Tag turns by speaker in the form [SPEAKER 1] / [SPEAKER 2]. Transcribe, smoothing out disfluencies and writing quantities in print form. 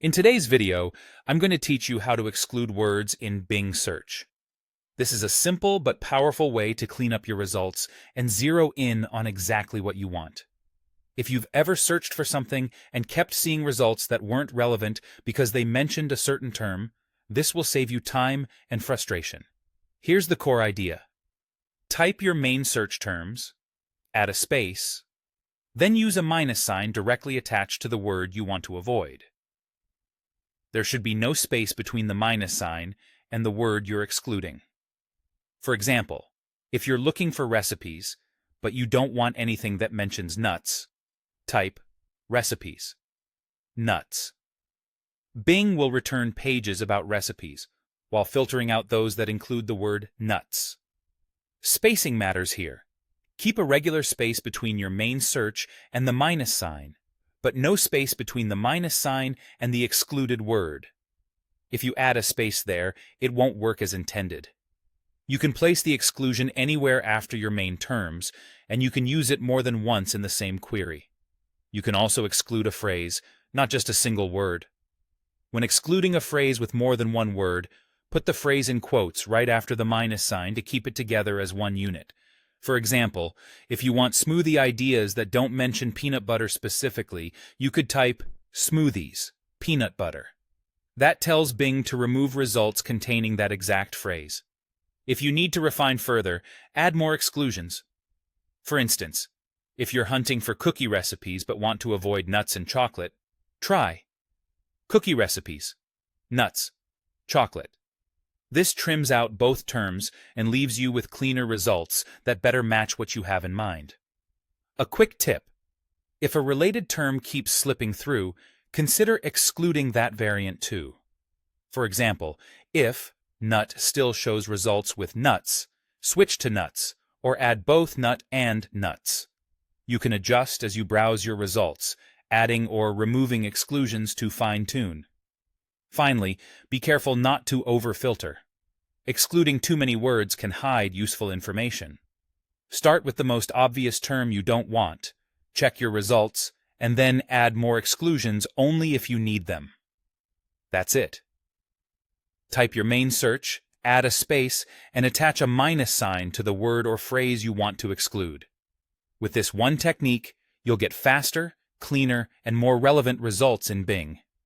[SPEAKER 1] In today's video, I'm going to teach you how to exclude words in Bing search. This is a simple but powerful way to clean up your results and zero in on exactly what you want. If you've ever searched for something and kept seeing results that weren't relevant because they mentioned a certain term, this will save you time and frustration. Here's the core idea. Type your main search terms, add a space, then use a minus sign directly attached to the word you want to avoid. There should be no space between the minus sign and the word you're excluding. For example, if you're looking for recipes, but you don't want anything that mentions nuts, type recipes. Nuts. Bing will return pages about recipes, while filtering out those that include the word nuts. Spacing matters here. Keep a regular space between your main search and the minus sign, but no space between the minus sign and the excluded word. If you add a space there, it won't work as intended. You can place the exclusion anywhere after your main terms, and you can use it more than once in the same query. You can also exclude a phrase, not just a single word. When excluding a phrase with more than one word, put the phrase in quotes right after the minus sign to keep it together as one unit. For example, if you want smoothie ideas that don't mention peanut butter specifically, you could type smoothies, peanut butter. That tells Bing to remove results containing that exact phrase. If you need to refine further, add more exclusions. For instance, if you're hunting for cookie recipes but want to avoid nuts and chocolate, try cookie recipes, nuts, chocolate. This trims out both terms and leaves you with cleaner results that better match what you have in mind. A quick tip: if a related term keeps slipping through, consider excluding that variant too. For example, if nut still shows results with nuts, switch to nuts, or add both nut and nuts. You can adjust as you browse your results, adding or removing exclusions to fine-tune. Finally, be careful not to over-filter. Excluding too many words can hide useful information. Start with the most obvious term you don't want, check your results, and then add more exclusions only if you need them. That's it. Type your main search, add a space, and attach a minus sign to the word or phrase you want to exclude. With this one technique, you'll get faster, cleaner, and more relevant results in Bing.